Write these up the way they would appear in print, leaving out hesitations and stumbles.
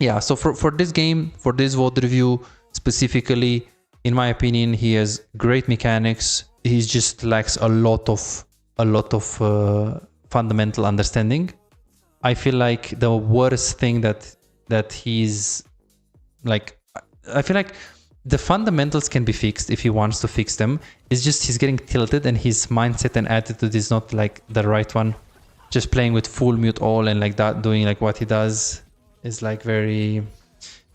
yeah, so for this game, for this VOD review specifically, in my opinion, he has great mechanics. He just lacks a lot of fundamental understanding. I feel like the worst thing that he's like, I feel like the fundamentals can be fixed if he wants to fix them. It's just he's getting tilted and his mindset and attitude is not like the right one. Just playing with full mute all and like that, doing like what he does is like very,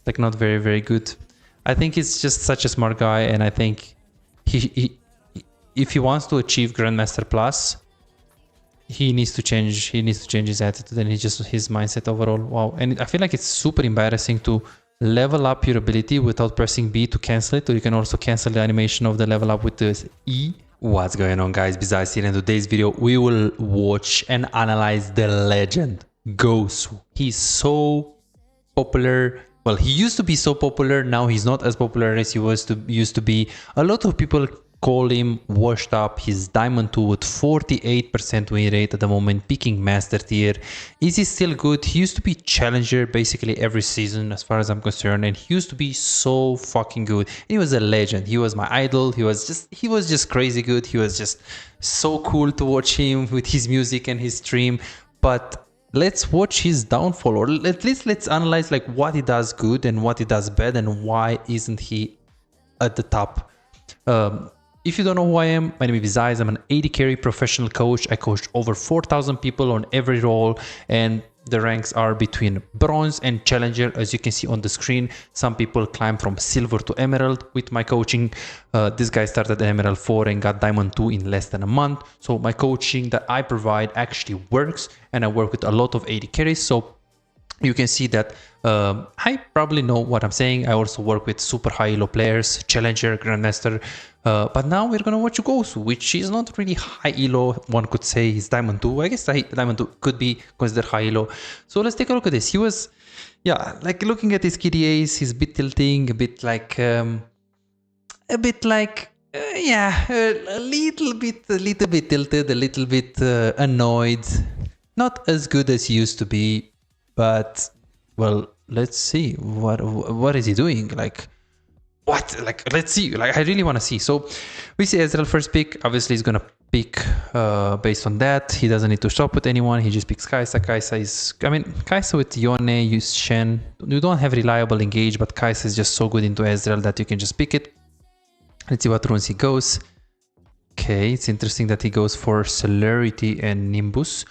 like not very, very good. I think he's just such a smart guy, and I think he if he wants to achieve Grandmaster Plus, he needs to change his attitude and his mindset overall. Wow. And I feel like it's super embarrassing to level up your ability without pressing B to cancel it, or you can also cancel the animation of the level up with the E. What's going on, guys? Besides here, in today's video we will watch and analyze the legend Gosu. He's so popular. Well, he used to be so popular, now he's not as popular as he used to be. A lot of people call him washed up. He's Diamond 2 with 48% win rate at the moment, peaking Master Tier. Is he still good? He used to be Challenger basically every season as far as I'm concerned, and he used to be so fucking good. He was a legend. He was my idol. He was just crazy good. He was just so cool to watch him with his music and his stream. But let's watch his downfall, or at least let's analyze like what he does good and what he does bad and why isn't he at the top. If you don't know who I am, my name is Zais. I'm an AD carry professional coach. I coached over 4,000 people on every role, and the ranks are between bronze and challenger, as you can see on the screen. Some people climb from silver to emerald with my coaching. This guy started at emerald 4 and got diamond 2 in less than a month. So my coaching that I provide actually works, and I work with a lot of AD carries. So you can see that I probably know what I'm saying. I also work with super high elo players, challenger, grandmaster. But now we're gonna watch Gosu, which is not really high elo. One could say he's diamond 2. I guess diamond 2 could be considered high elo. So let's take a look at this. He was, yeah, like looking at his KDAs, he's a bit tilting, a bit like, yeah, a little bit tilted, a little bit annoyed. Not as good as he used to be, but well, let's see what is he doing. Like, what? Like, let's see. Like, I really want to see. So we see Ezreal first pick. Obviously, he's gonna pick based on that. He doesn't need to shop with anyone. He just picks Kai'Sa. Kai'Sa is, I mean, Kai'Sa with Yone, use Shen. You don't have reliable engage, but Kai'Sa is just so good into Ezreal that you can just pick it. Let's see what runes he goes. Okay, it's interesting that he goes for Celerity and Nimbus.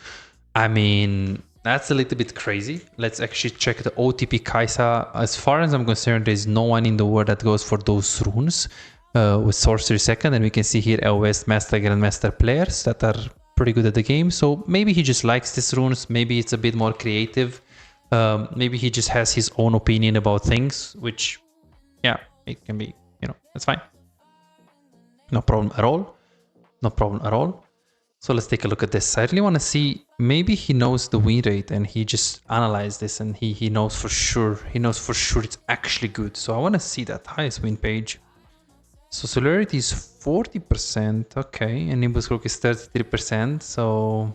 I mean, that's a little bit crazy. Let's actually check the OTP Kai'Sa. As far as I'm concerned, there's no one in the world that goes for those runes with Sorcery second. And we can see here LOS Master, Grandmaster players that are pretty good at the game. So maybe he just likes these runes. Maybe it's a bit more creative. Maybe he just has his own opinion about things, which, yeah, it can be, you know, that's fine. No problem at all. No problem at all. So let's take a look at this. I really want to see, maybe he knows the win rate and he just analyzed this and he knows for sure. He knows for sure it's actually good. So I want to see that highest win page. So Celerity is 40%. Okay. And Nimbus Croak is 33%. So,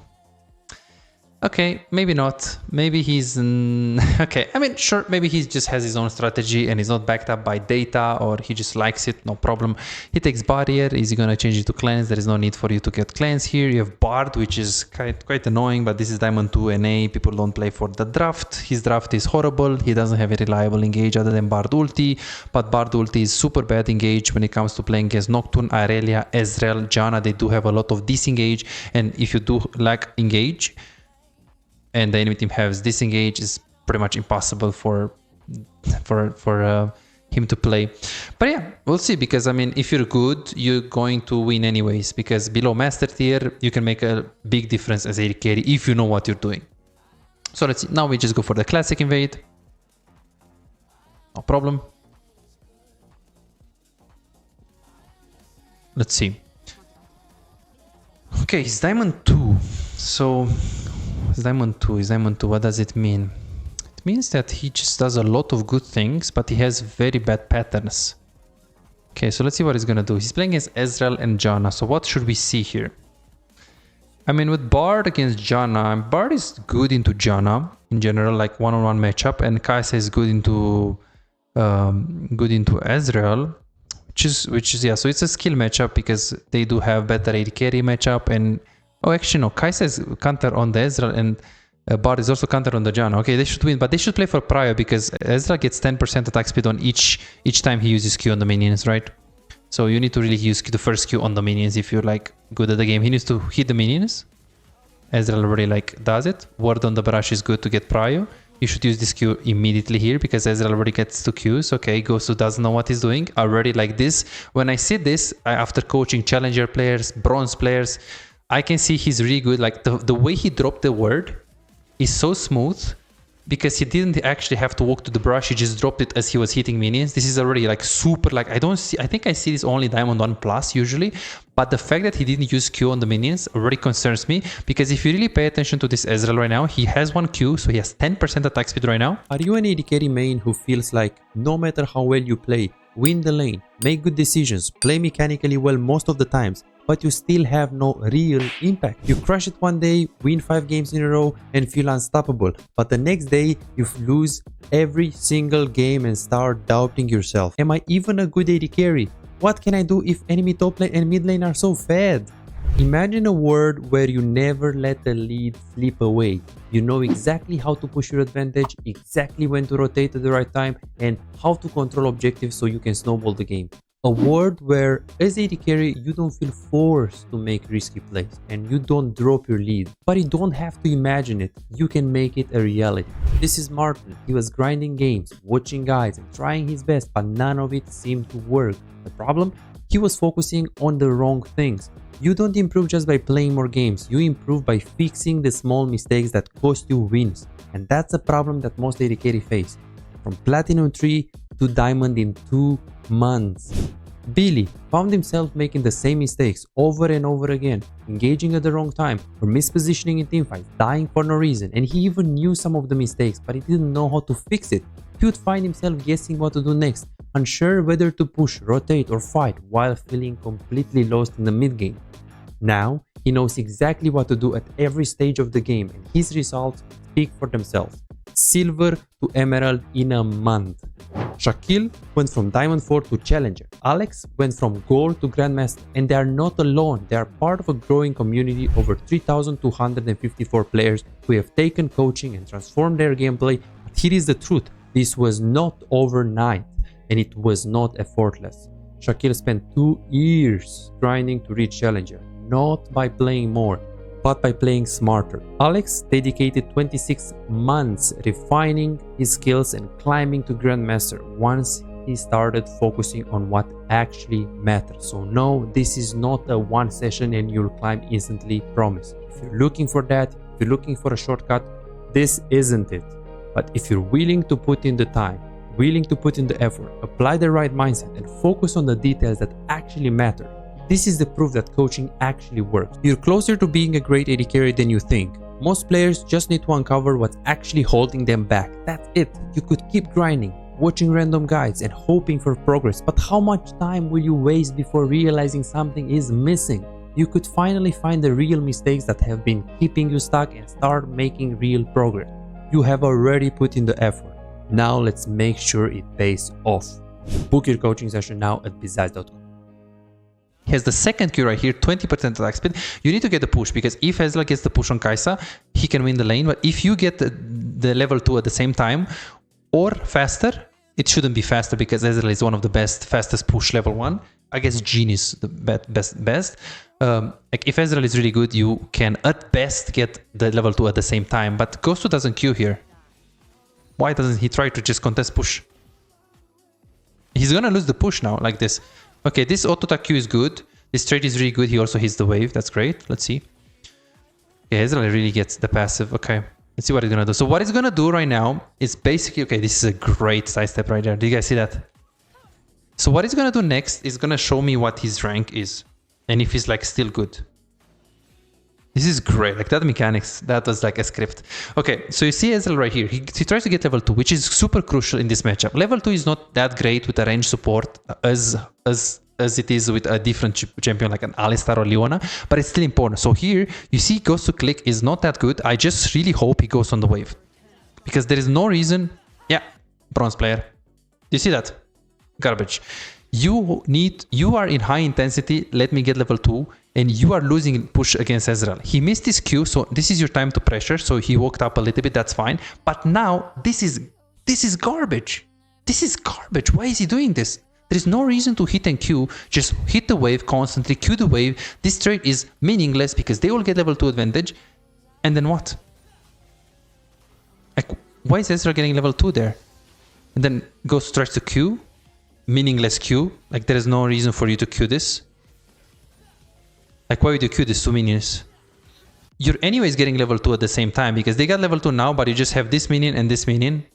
okay, maybe not. Maybe he's... okay, I mean, sure, maybe he just has his own strategy and he's not backed up by data, or he just likes it, no problem. He takes Barrier. Is he going to change it to Cleanse? There is no need for you to get Cleanse here. You have Bard, which is quite annoying, but this is Diamond 2 NA. People don't play for the draft. His draft is horrible. He doesn't have a reliable engage other than Bard ulti, but Bard ulti is super bad engage when it comes to playing against Nocturne, Irelia, Ezreal, Janna. They do have a lot of disengage, and if you do lack engage, and the enemy team has disengage, is pretty much impossible for him to play. But yeah, we'll see, because I mean, if you're good, you're going to win anyways, because below Master Tier, you can make a big difference as AD carry if you know what you're doing. So let's see. Now we just go for the classic invade. No problem. Let's see. Okay, it's Diamond 2. So... It's Diamond 2, what does it mean? It means that he just does a lot of good things, but he has very bad patterns. Okay, so let's see what he's gonna do. He's playing against Ezreal and Janna, so what should we see here? I mean, with Bard against Janna, Bard is good into Janna in general, like one-on-one matchup, and Kai'Sa is good into Ezreal, which is yeah. So it's a skill matchup because they do have better AD carry matchup, and oh, actually no, Kai'Sa is counter on the Ezreal, and Bard is also counter on the Janna. Okay, they should win, but they should play for Prio because Ezreal gets 10% attack speed on each time he uses Q on the minions, right? So you need to really use the first Q on the minions if you're like good at the game. He needs to hit the minions. Ezreal already like does it. Ward on the brush is good to get Prio. You should use this Q immediately here because Ezreal already gets 2 Qs. Okay, Gosu doesn't know what he's doing. Already like this. When I see this, after coaching challenger players, bronze players, I can see he's really good. Like the way he dropped the word is so smooth because he didn't actually have to walk to the brush. He just dropped it as he was hitting minions. This is already like super, like I think I see this only Diamond 1 plus usually, but the fact that he didn't use Q on the minions already concerns me because if you really pay attention to this Ezreal right now, he has 1 Q, so he has 10% attack speed right now. Are you an AD carry main who feels like no matter how well you play, win the lane, make good decisions, play mechanically well most of the times, but you still have no real impact? You crush it one day, win 5 games in a row and feel unstoppable, but the next day you lose every single game and start doubting yourself. Am I even a good AD carry? What can I do if enemy top lane and mid lane are so fed? Imagine a world where you never let the lead slip away. You know exactly how to push your advantage, exactly when to rotate at the right time, and how to control objectives so you can snowball the game. A world where as AD carry you don't feel forced to make risky plays and you don't drop your lead. But you don't have to imagine it, you can make it a reality. This is Martin. He was grinding games, watching guides and trying his best, but none of it seemed to work. The problem? He was focusing on the wrong things. You don't improve just by playing more games, you improve by fixing the small mistakes that cost you wins. And that's a problem that most AD carry face. From Platinum 3 to Diamond in 2 months. Billy found himself making the same mistakes over and over again, engaging at the wrong time or mispositioning in teamfights, dying for no reason, and he even knew some of the mistakes but he didn't know how to fix it. He would find himself guessing what to do next, unsure whether to push, rotate or fight while feeling completely lost in the mid game. Now he knows exactly what to do at every stage of the game and his results speak for themselves. Silver to Emerald in a month. Shaquille went from Diamond 4 to Challenger. Alex went from Gold to Grandmaster, and they are not alone. They are part of a growing community over 3,254 players who have taken coaching and transformed their gameplay. But here is the truth, this was not overnight and it was not effortless. Shaquille spent 2 years grinding to reach Challenger, not by playing more, but by playing smarter. Alex dedicated 26 months refining his skills and climbing to Grandmaster once he started focusing on what actually matters. So no, this is not a one session and you'll climb instantly, promise. If you're looking for that, if you're looking for a shortcut, this isn't it. But if you're willing to put in the time, willing to put in the effort, apply the right mindset and focus on the details that actually matter, this is the proof that coaching actually works. You're closer to being a great AD carry than you think. Most players just need to uncover what's actually holding them back. That's it. You could keep grinding, watching random guides and hoping for progress, but how much time will you waste before realizing something is missing? You could finally find the real mistakes that have been keeping you stuck and start making real progress. You have already put in the effort. Now let's make sure it pays off. Book your coaching session now at bizaz.com. He has the second Q right here, 20% attack speed. You need to get the push because if Ezreal gets the push on Kai'Sa, he can win the lane. But if you get the level 2 at the same time or faster, it shouldn't be faster because Ezreal is one of the fastest push level 1. I guess Jhin is the best. Like if Ezreal is really good, you can at best get the level 2 at the same time. But Gosu doesn't Q here. Why doesn't he try to just contest push? He's gonna lose the push now like this. Okay, this auto-attack Q is good. This trade is really good. He also hits the wave. That's great. Let's see. Yeah, Ezreal really gets the passive. Okay, let's see what he's gonna do. So what he's gonna do right now is basically, okay, this is a great sidestep right there. Do you guys see that? So what he's gonna do next is gonna show me what his rank is and if he's like still good. This is great, like that mechanics, that was like a script. Okay, so you see Ezreal right here, he tries to get level 2, which is super crucial in this matchup. Level 2 is not that great with a range support as as it is with a different champion like an Alistar or Leona, but it's still important. So here you see Gosu click is not that good. I just really hope he goes on the wave, because there is no reason. Yeah, bronze player. You see that? Garbage. You are in high intensity. Let me get level 2, and you are losing push against Ezreal. He missed his Q, so this is your time to pressure. So he walked up a little bit. That's fine. But now this is garbage. This is garbage. Why is he doing this? There is no reason to hit and Q. Just hit the wave constantly. Q the wave. This trade is meaningless because they will get level 2 advantage. And then what? Like, why is Ezreal getting level 2 there? And then goes tries to Q. Meaningless Q. Like, there is no reason for you to Q this. Like, why would you Q this 2 minions? You're anyways getting level 2 at the same time, because they got level 2 now, but you just have this minion and this minion.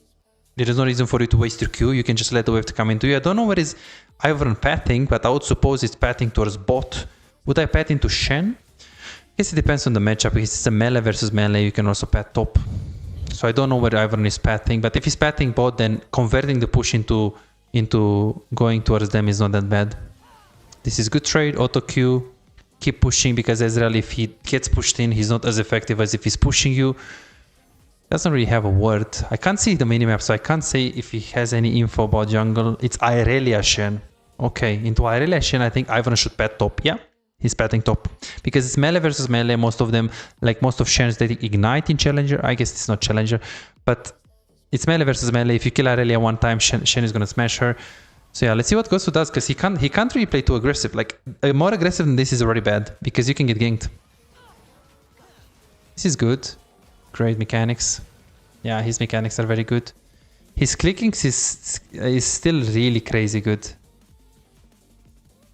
There is no reason for you to waste your Q. You can just let the wave to come into you. I don't know where is Ivern pathing, but I would suppose it's pathing towards bot. Would I path into Shen? I guess it depends on the matchup. If it's a melee versus melee, you can also path top. So I don't know where Ivern is pathing, but if he's pathing bot, then converting the push into going towards them is not that bad. This is good trade. Auto Q. Keep pushing, because Ezreal, if he gets pushed in, he's not as effective as if he's pushing you. Doesn't really have a word. I can't see the minimap, so I can't say if he has any info about jungle. It's Irelia Shen. Okay, into Irelia Shen, I think Ivern should pet top. Yeah, he's petting top. Because it's melee versus melee. Most of them, like most of Shen's, they ignite in Challenger. I guess it's not Challenger, but it's melee versus melee. If you kill Irelia one time, Shen is going to smash her. So yeah, let's see what Gosu does, because he can't really play too aggressive. Like, more aggressive than this is already bad, because you can get ganked. This is good. Great mechanics. Yeah, his mechanics are very good. His clickings is still really crazy good.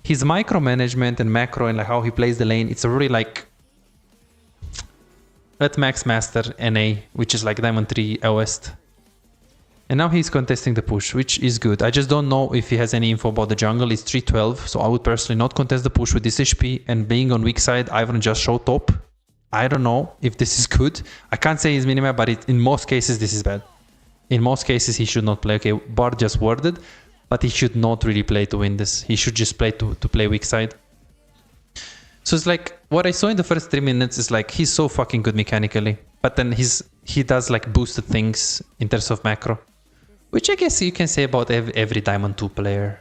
His micromanagement and macro and like how he plays the lane, it's already like at max master NA, which is like Diamond 3 West. And now he's contesting the push, which is good. I just don't know if he has any info about the jungle. It's 312, so I would personally not contest the push with this HP. And being on weak side, Ivern just show top. I don't know if this is good. I can't say his minimap, but in most cases, this is bad. In most cases, he should not play. Okay, Bard just worded, but he should not really play to win this. He should just play to play weak side. So it's like, what I saw in the first 3 minutes is like, he's so fucking good mechanically. But then he does like boosted things in terms of macro. Which I guess you can say about every Diamond 2 player.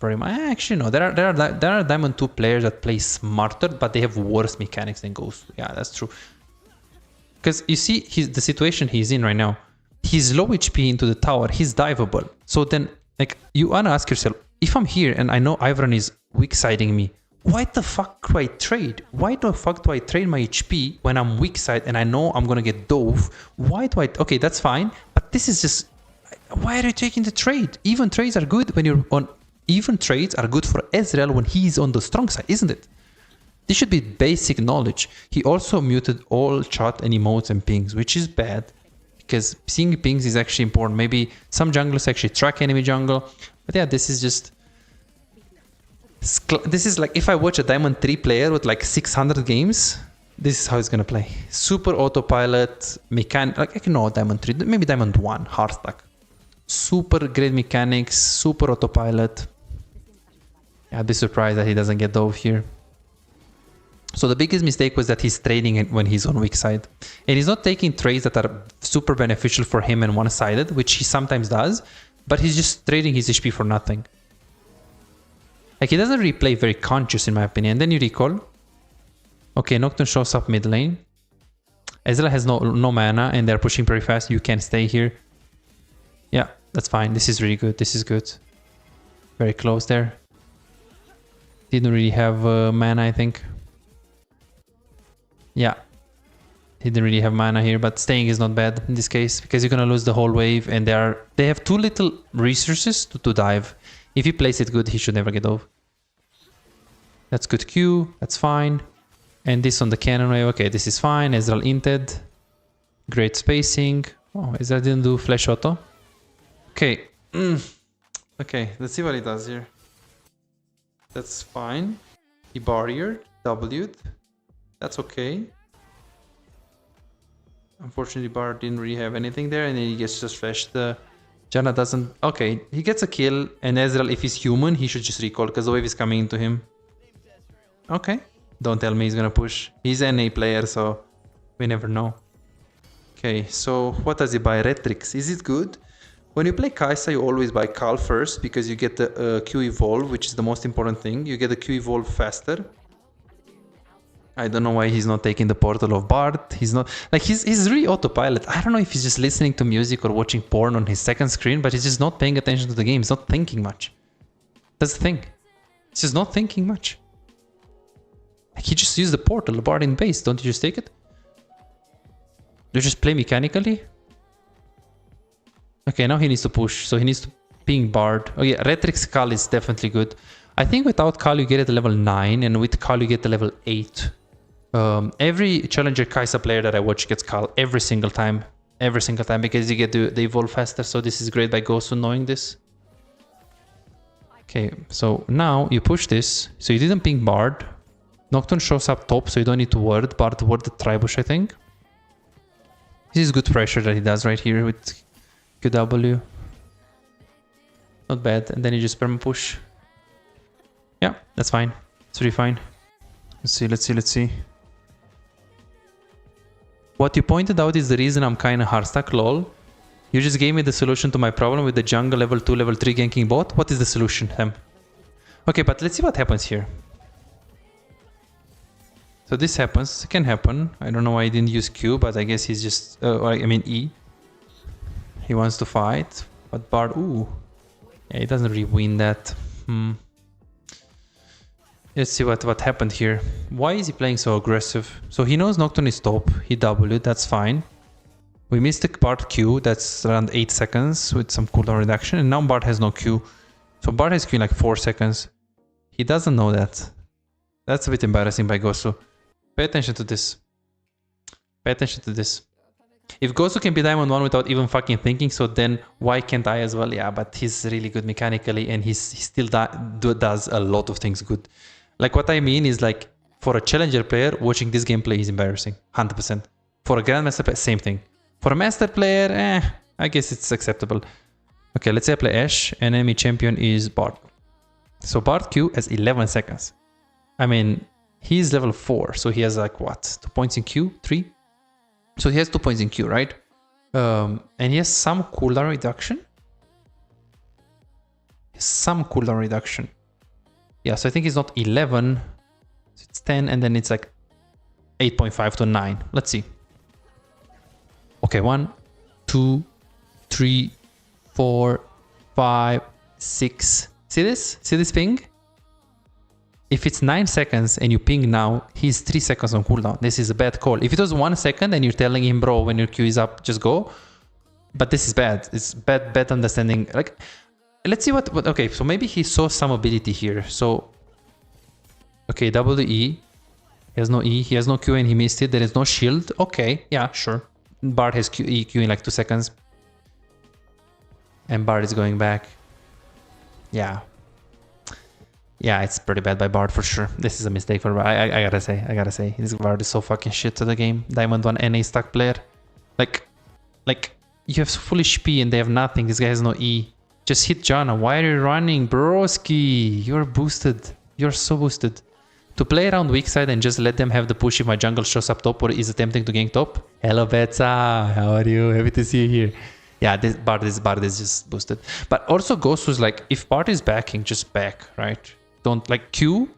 Pretty much. Actually, no. There are Diamond 2 players that play smarter, but they have worse mechanics than Gosu. Yeah, that's true. Because you see the situation he's in right now. He's low HP into the tower. He's diveable. So then, like, you want to ask yourself, if I'm here and I know Ivern is weak-siding me, why the fuck do I trade? Why the fuck do I trade my HP when I'm weak-side and I know I'm going to get dove? Why do I... Okay, that's fine. But this is just... Why are you taking the trade? Even trades are good when you're on... Even trades are good for Ezreal when he's on the strong side, isn't it? This should be basic knowledge. He also muted all chat and emotes and pings, which is bad. Because seeing pings is actually important. Maybe some junglers actually track enemy jungle. But yeah, this is just... This is like if I watch a Diamond 3 player with like 600 games, this is how he's gonna play. Super autopilot, mechanic... Like, I can know Diamond 3, maybe Diamond 1, hard stack. Super great mechanics, super autopilot. Yeah, I'd be surprised that he doesn't get dove here. So the biggest mistake was that he's trading when he's on weak side. And he's not taking trades that are super beneficial for him and one-sided, which he sometimes does, but he's just trading his HP for nothing. Like, he doesn't really play very conscious in my opinion. Then you recall. Okay, Nocturne shows up mid lane. Ezreal has no mana and they're pushing very fast. You can stay here. Yeah, that's fine. This is really good. This is good. Very close there. Didn't really have mana, I think. Yeah. He didn't really have mana here, but staying is not bad in this case because you're gonna lose the whole wave and they have too little resources to dive. If he plays it good, he should never get off. That's good Q. That's fine. And this on the cannon wave. Okay, this is fine. Ezreal inted. Great spacing. Oh, Ezreal didn't do flash auto. Okay. Okay, let's see what he does here. That's fine. He barriered, W'd. That's okay. Unfortunately, Bar didn't really have anything there, and then he gets just flashed the Janna doesn't... Okay, he gets a kill, and Ezreal, if he's human, he should just recall, because the wave is coming into him. Okay. Don't tell me he's gonna push. He's an A player, so we never know. Okay, so what does he buy? Retrix. Is it good? When you play Kai'Sa, you always buy Khal first, because you get the Q evolve, which is the most important thing. You get the Q evolve faster. I don't know why he's not taking the portal of Bard. He's not... Like, he's really autopilot. I don't know if he's just listening to music or watching porn on his second screen, but he's just not paying attention to the game. He's not thinking much. That's the thing. He's just not thinking much. Like, he just used the portal, the Bard in base. Don't you just take it? You just play mechanically? Okay, now he needs to push. So he needs to ping Bard. Oh yeah, Retrix Khal is definitely good. I think without Khal you get it to level 9, and with Khal you get to level 8. Every Challenger Kai'Sa player that I watch gets Khal every single time. Every single time, because you get the evolve faster. So this is great by Gosu knowing this. Okay, so now you push this. So you didn't ping Bard. Nocturne shows up top, so you don't need to ward. Bard ward the Tribush, I think. This is good pressure that he does right here with QW. Not bad. And then you just perma push. Yeah, that's fine. It's really fine. Let's see. What you pointed out is the reason I'm kinda hard stuck, lol. You just gave me the solution to my problem with the jungle level 2, level 3 ganking bot. What is the solution, Hem? Okay, but let's see what happens here. So this happens, it can happen. I don't know why he didn't use Q, but I guess he's just, I mean E. He wants to fight, but Bard, ooh. Yeah, he doesn't really win that. Let's see what happened here. Why is he playing so aggressive? So he knows Nocturne is top, he W'd, that's fine. We missed the Bard Q, that's around 8 seconds with some cooldown reduction, and now Bard has no Q. So Bard has Q in like 4 seconds. He doesn't know that. That's a bit embarrassing by Gosu. Pay attention to this. Pay attention to this. If Gosu can be Diamond 1 without even fucking thinking, so then why can't I as well? Yeah, but he's really good mechanically, and he still does a lot of things good. Like, what I mean is, like, for a Challenger player, watching this gameplay is embarrassing. 100%. For a Grandmaster player, same thing. For a Master player, I guess it's acceptable. Okay, let's say I play Ashe, and enemy champion is Bard. So Bard Q has 11 seconds. I mean, he's level 4, so he has like what? 2 points in Q? 3? So he has 2 points in Q, right? And he has some cooldown reduction. Yeah, so I think it's not 11. So it's 10, and then it's like 8.5 to 9. Let's see. Okay, 1, 2, 3, 4, 5, 6. See this? See this ping? If it's 9 seconds and you ping now, he's 3 seconds on cooldown. This is a bad call. If it was 1 second and you're telling him, bro, when your Q is up, just go. But this is bad. It's bad understanding. Like, let's see what okay, so maybe he saw some ability here. So, okay, WE. He has no E. He has no Q and he missed it. There is no shield. Okay, yeah, sure. Bard has Q in like 2 seconds. And Bard is going back. Yeah. Yeah, it's pretty bad by Bard for sure. This is a mistake for Bard. I gotta say. This Bard is so fucking shit to the game. Diamond 1 NA stack player. Like, you have full HP and they have nothing. This guy has no E. Just hit Janna. Why are you running, broski? You're boosted. You're so boosted. To play around weak side and just let them have the push if my jungle shows up top or is attempting to gank top. Hello, Betsa. How are you? Happy to see you here. Yeah, this Bard is just boosted. But also Gosu's like, if Bard is backing, just back, right? Don't like Q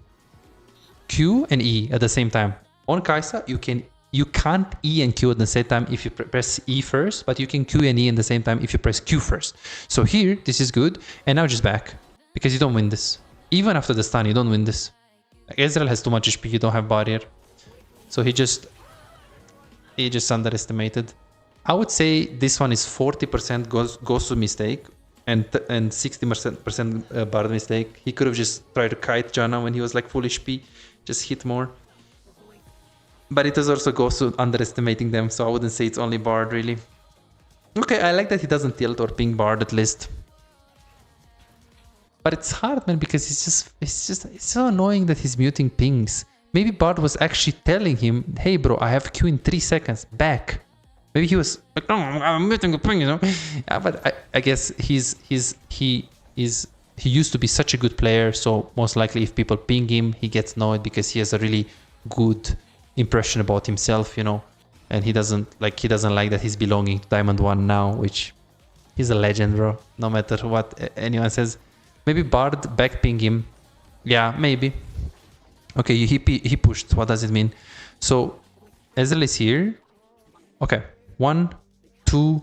and E at the same time. On Kai'Sa, you can't E and Q at the same time if you press E first, but you can Q and E at the same time if you press Q first. So here, this is good, and now just back because you don't win this. Even after the stun, you don't win this. Like, Ezreal has too much HP, you don't have barrier, so he just underestimated. I would say this one is 40% Gosu mistake. And 60% Bard mistake. He could have just tried to kite Janna when he was like full HP, just hit more. But it was also Gosu underestimating them, so I wouldn't say it's only Bard really. Okay, I like that he doesn't tilt or ping Bard at least. But it's hard, man, because it's so annoying that he's muting pings. Maybe Bard was actually telling him, hey bro, I have Q in 3 seconds, back. Maybe he was like, no, I'm missing a point, you know. Yeah, but I guess he used to be such a good player, so most likely if people ping him, he gets annoyed because he has a really good impression about himself, you know, and he doesn't like that he's belonging to Diamond 1 now, which he's a legend, bro, no matter what anyone says. Maybe Bard back ping him. Yeah, maybe. Okay, he pushed. What does it mean? So Ezreal is here. Okay, 1, 2,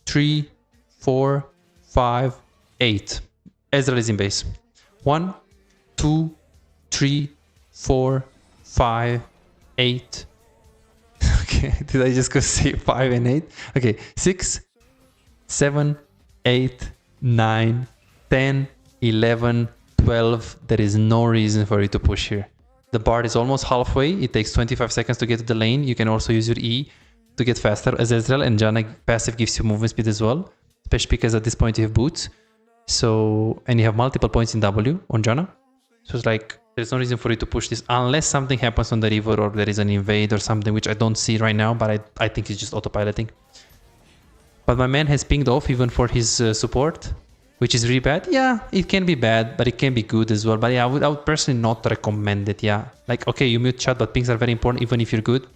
3, 4, 5, 8. Ezreal is in base. 1, 2, 3, 4, 5, 8. Okay, did I just go say 5 and 8? Okay, 6, 7, 8, 9, 10, 11, 12. There is no reason for you to push here. The Bard is almost halfway. It takes 25 seconds to get to the lane. You can also use your E to get faster as Ezreal, and Janna passive gives you movement speed as well, especially because at this point you have boots. So, and you have multiple points in W on Janna. So it's like, there's no reason for you to push this unless something happens on the river or there is an invade or something, which I don't see right now, but I think it's just autopiloting. But my man has pinged off even for his support, which is really bad. Yeah, it can be bad, but it can be good as well. But yeah, I would personally not recommend it, yeah. Like, okay, you mute chat, but pings are very important even if you're good.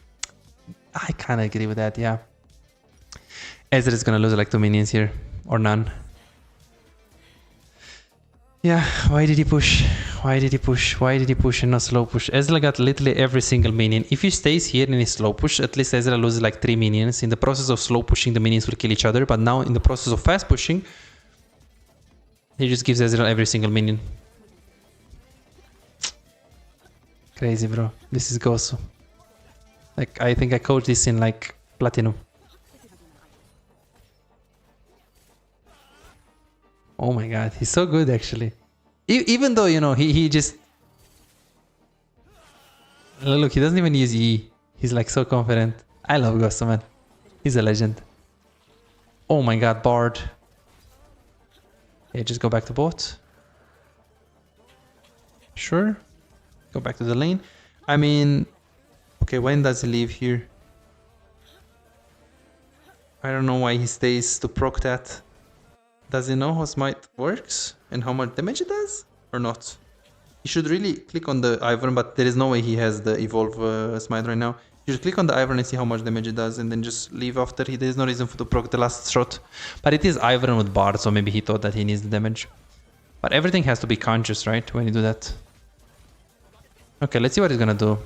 I kind of agree with that, yeah. Ezreal is going to lose like 2 minions here, or none. Yeah, why did he push? Why did he push? Why did he push and not slow push? Ezreal got literally every single minion. If he stays here and he slow push, at least Ezreal loses like 3 minions. In the process of slow pushing, the minions will kill each other. But now in the process of fast pushing, he just gives Ezreal every single minion. Crazy, bro. This is Gosu. Like, I think I coached this in like Platinum. Oh my god, he's so good actually. Even though, you know, he just... Look, he doesn't even use E. He's like so confident. I love Gosu, man. He's a legend. Oh my god, Bard. Yeah, just go back to bot. Sure. Go back to the lane. I mean... Okay, when does he leave here? I don't know why he stays to proc that. Does he know how smite works and how much damage it does or not? He should really click on the Ivern, but there is no way he has the evolve smite right now. You should click on the Ivern and see how much damage it does and then just leave after. There's no reason to proc the last shot. But it is Ivern with Bard, so maybe he thought that he needs the damage. But everything has to be conscious, right, when you do that. Okay, let's see what he's gonna do.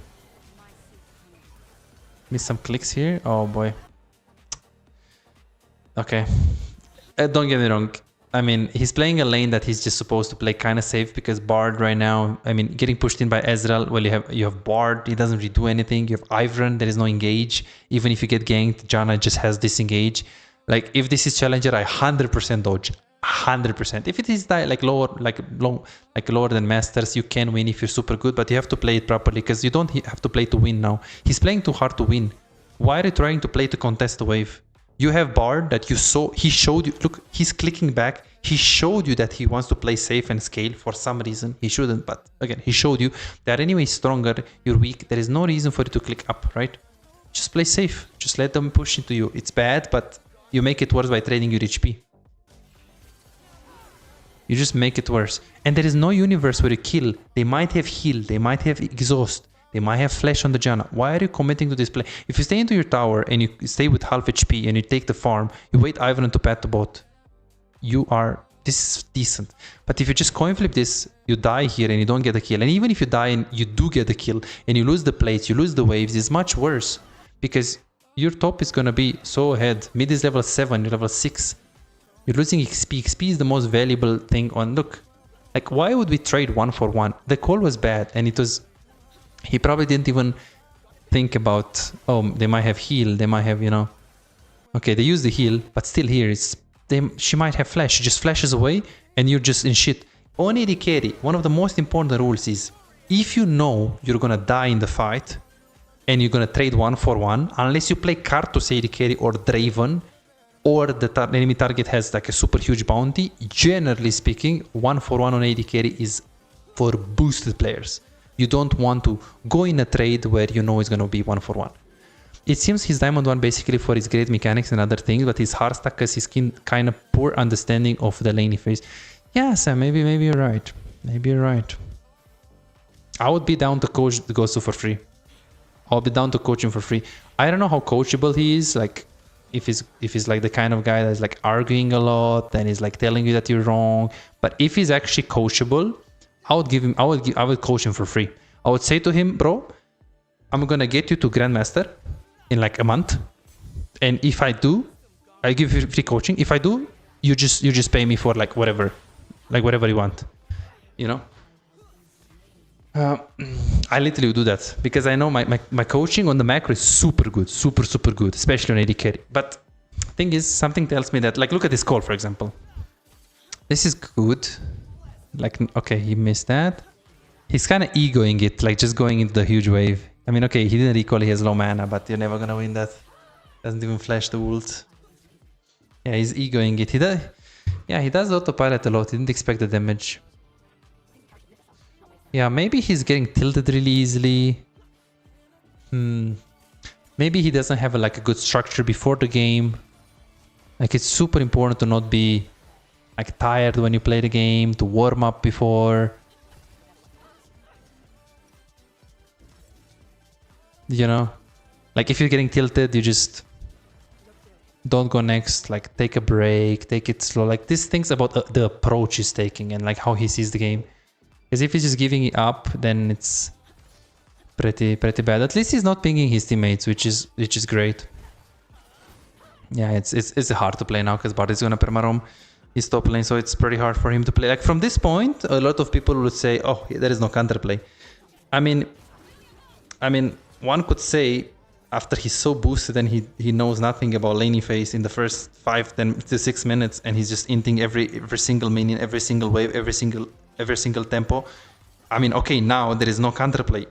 Miss some clicks here. Oh boy. Okay. Don't get me wrong. I mean, he's playing a lane that he's just supposed to play kind of safe because Bard right now, I mean, getting pushed in by Ezreal, well, you have Bard, he doesn't really do anything. You have Ivern, there is no engage. Even if you get ganked, Janna just has disengage. Like, if this is Challenger, I 100% dodge. 100%. If it is lower than Masters, you can win if you're super good, but you have to play it properly because you don't have to play to win now. He's playing too hard to win. Why are you trying to play to contest the wave? You have Bard that you saw, he showed you, look, he's clicking back. He showed you that he wants to play safe and scale for some reason. He shouldn't, but again, he showed you that anyway stronger, you're weak. There is no reason for you to click up, right? Just play safe. Just let them push into you. It's bad, but you make it worse by trading your HP. You just make it worse. And there is no universe where you kill. They might have heal, they might have exhaust. They might have flash on the Janna. Why are you committing to this play? If you stay into your tower and you stay with half HP and you take the farm, you wait Ivern to pat the bot. This is decent. But if you just coin flip this, you die here and you don't get a kill. And even if you die and you do get a kill and you lose the plates, you lose the waves, it's much worse. Because your top is going to be so ahead. Mid is level 7, you're level 6. You're losing XP. XP is the most valuable thing on... Look, like, why would we trade 1-for-1? The call was bad and it was... He probably didn't even think about, oh, they might have heal, they might have, you know. Okay, they use the heal, but still here, she might have flash. She just flashes away and you're just in shit. On AD carry, one of the most important rules is, if you know you're gonna die in the fight and you're gonna trade 1-for-1, unless you play Karthus AD carry or Draven, or the enemy target has like a super huge bounty, generally speaking, 1-for-1 on AD carry is for boosted players. You don't want to go in a trade where you know it's going to be 1-for-1. it seems he's Diamond 1 basically for his great mechanics and other things, but he's hard stuck because he's kind of poor understanding of the laning phase. Yeah, Sam, maybe you're right. Maybe you're right. I would be down to coach the Gosu for free. I'll be down to coach him for free. I don't know how coachable he is. Like, if he's like the kind of guy that's like arguing a lot and he's like telling you that you're wrong. But if he's actually coachable, I would coach him for free. I would say to him, bro, I'm gonna get you to Grandmaster in like a month, and if I do, I give you free coaching. If I do, you just pay me for like whatever you want, you know. I literally do that because I know my coaching on the macro is super good, super good, especially on AD carry. But thing is, something tells me that, like, look at this call, for example. This is good. Like, okay, he missed that. He's kind of egoing it, like just going into the huge wave. I mean, okay, he didn't recall, he has low mana, but you're never gonna win that. Doesn't even flash the ult. Yeah, he's egoing it. He does autopilot a lot. He didn't expect the damage. Yeah, maybe he's getting tilted really easily. Maybe he doesn't have a good structure before the game. Like, it's super important to not be like tired when you play the game, to warm up before. You know, like if you're getting tilted, you just don't go next. Like, take a break, take it slow. Like, these things about the approach he's taking and like how he sees the game. Because if he's just giving it up, then it's pretty bad. At least he's not pinging his teammates, which is great. Yeah, it's hard to play now because Bard is gonna permaroam his top lane, so it's pretty hard for him to play. Like, from this point, a lot of people would say, "Oh, there is no counterplay." I mean, one could say after he's so boosted and he knows nothing about laning phase in the first 5, 10 to 6 minutes, and he's just inting every single minion, every single wave, every single tempo. I mean, okay, now there is no counterplay.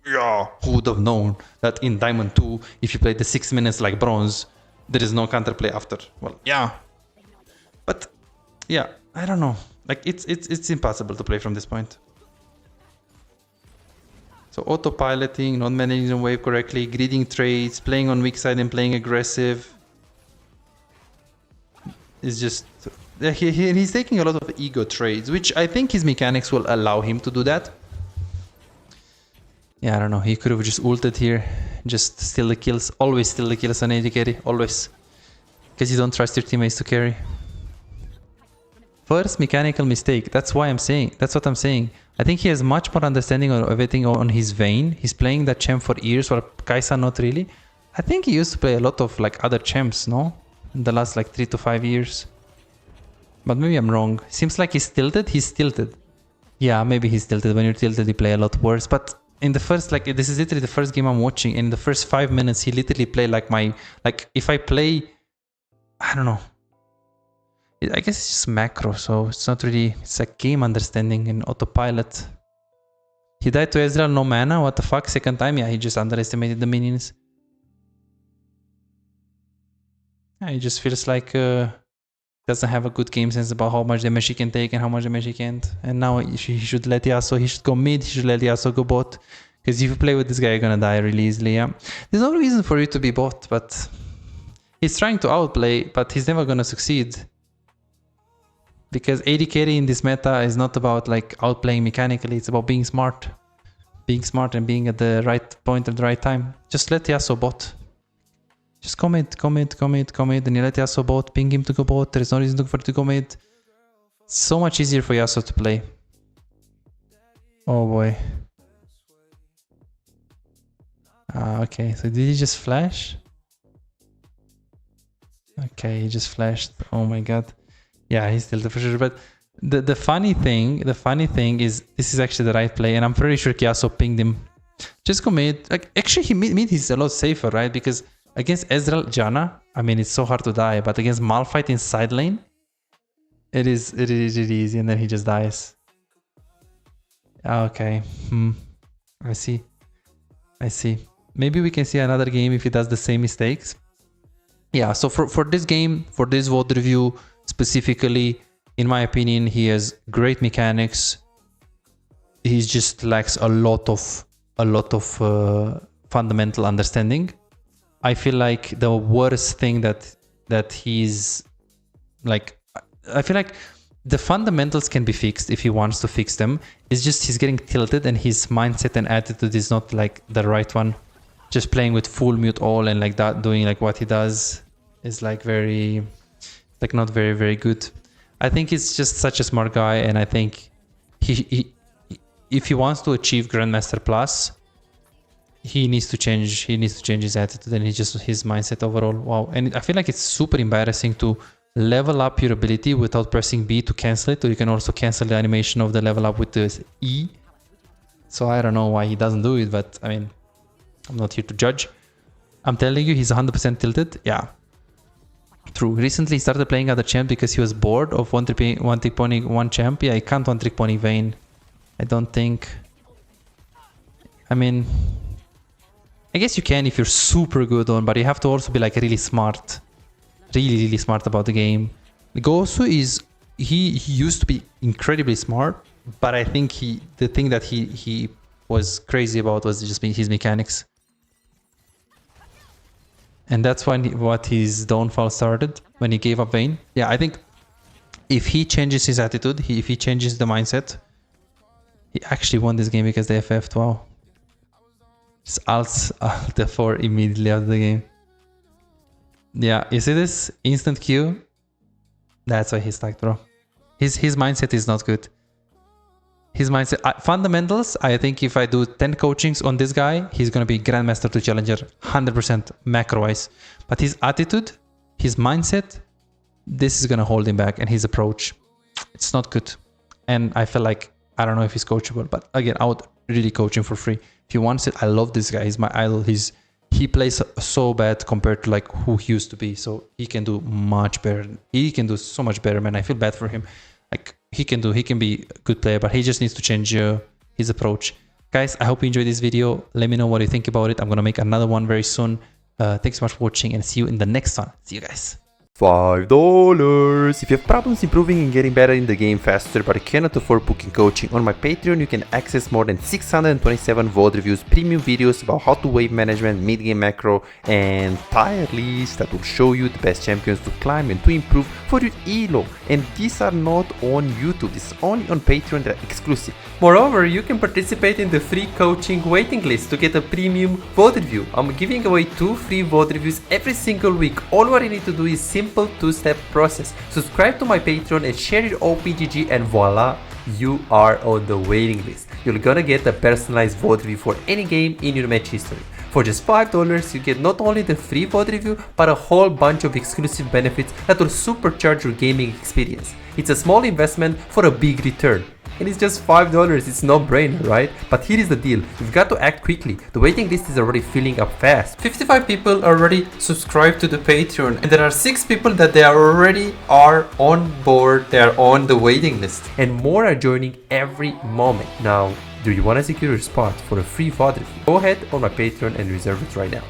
Yeah, who would have known that in Diamond 2, if you play the 6 minutes like Bronze, there is no counterplay after? Well, yeah. But yeah, I don't know. Like, it's impossible to play from this point. So autopiloting, not managing the wave correctly, greeting trades, playing on weak side and playing aggressive. It's just... He's taking a lot of ego trades, which I think his mechanics will allow him to do that. Yeah, I don't know. He could have just ulted here. Just steal the kills. Always steal the kills on AD carry. Always. Because you don't trust your teammates to carry. First mechanical mistake. That's what I'm saying. I think he has much more understanding of everything on his vein. He's playing that champ for years, while Kai'Sa not really. I think he used to play a lot of like other champs, no? In the last like 3 to 5 years. But maybe I'm wrong. Seems like he's tilted. Yeah, maybe he's tilted. When you're tilted, you play a lot worse. But in the first, like, this is literally the first game I'm watching. In the first 5 minutes, he literally played like if I play, I don't know. I guess it's just macro, so it's not really, it's like game understanding and autopilot. He died to Ezreal, no mana, what the fuck, second time? Yeah, he just underestimated the minions. Yeah, he just feels like doesn't have a good game sense about how much damage he can take and how much damage he can't. And now he should let Yasuo, he should go mid, he should let Yasuo go bot. Because if you play with this guy, you're gonna die really easily, yeah. There's no reason for you to be bot, but he's trying to outplay, but he's never gonna succeed. Because AD carry in this meta is not about like outplaying mechanically, it's about being smart. Being smart and being at the right point at the right time. Just let Yasuo bot. Just commit, and you let Yasuo bot, ping him to go bot, there is no reason for it to go mid. It's so much easier for Yasuo to play. Oh boy. Okay, so did he just flash? Okay, he just flashed. Oh my god. Yeah, he's still the for sure. But the funny thing is this is actually the right play, and I'm pretty sure Yasuo pinged him. Just go mid. Like, actually, mid he's a lot safer, right? Because against Ezreal, Janna, I mean, it's so hard to die, but against Malphite in side lane, it is really easy, and then he just dies. Okay. I see. Maybe we can see another game if he does the same mistakes. Yeah, so for this game, for this VOD review specifically, in my opinion, he has great mechanics. He just lacks a lot of fundamental understanding. I feel like the worst thing that he's like, I feel like the fundamentals can be fixed if he wants to fix them. It's just he's getting tilted and his mindset and attitude is not like the right one. Just playing with full mute all and like that, doing like what he does is like very, like not very, very good. I think he's just such a smart guy, and I think he if he wants to achieve Grandmaster Plus, he needs to change his attitude and his mindset overall. Wow. And I feel like it's super embarrassing to level up your ability without pressing B to cancel it, or you can also cancel the animation of the level up with the E. So I don't know why he doesn't do it, but I mean, I'm not here to judge. I'm telling you, he's 100% tilted. Yeah, true. Recently he started playing other champ because he was bored of one trick ponying one champ. Yeah, he can't one trick pony Vayne, I don't think. I mean, I guess you can if you're super good on, but you have to also be like really smart. Really smart about the game. Gosu is, he used to be incredibly smart, but I think the thing that he was crazy about was just his mechanics. And that's what his downfall started, when he gave up Vayne. Yeah, I think if he changes his attitude, if he changes the mindset, he actually won this game because they FF'd. Wow. Just alt F4 immediately after the game. Yeah, you see this? Instant Q? That's why he's stacked, bro. His mindset is not good. His mindset... fundamentals, I think if I do 10 coachings on this guy, he's going to be Grandmaster to Challenger, 100% macro-wise. But his attitude, his mindset, this is going to hold him back, and his approach, it's not good. And I feel like, I don't know if he's coachable, but again, I would really coach him for free. If he wants it, I love this guy. He's my idol. He plays so bad compared to like who he used to be. So he can do much better. He can do so much better, man. I feel bad for him. Like he can be a good player, but he just needs to change his approach. Guys, I hope you enjoyed this video. Let me know what you think about it. I'm going to make another one very soon. Thanks so much for watching, and see you in the next one. See you guys. $5. If you have problems improving and getting better in the game faster but cannot afford booking coaching, on my Patreon you can access more than 627 VOD reviews, premium videos about how to wave management, mid-game macro, and tier lists that will show you the best champions to climb and to improve for your elo. And these are not on YouTube, this is only on Patreon, they're exclusive. Moreover, you can participate in the free coaching waiting list to get a premium VOD review. I'm giving away 2 free VOD reviews every single week. All what you need to do is simple 2-step process. Subscribe to my Patreon and share your OPGG, and voila, you are on the waiting list. You're gonna get a personalized VOD review for any game in your match history. For just $5, you get not only the free VOD review, but a whole bunch of exclusive benefits that will supercharge your gaming experience. It's a small investment for a big return. And it's just $5, it's no brainer, right? But here is the deal, you've got to act quickly. The waiting list is already filling up fast. 55 people already subscribed to the Patreon, and there are 6 people that they already are on board, they are on the waiting list. And more are joining every moment. Now, do you want to secure your spot for a free VOD review? Go ahead on my Patreon and reserve it right now.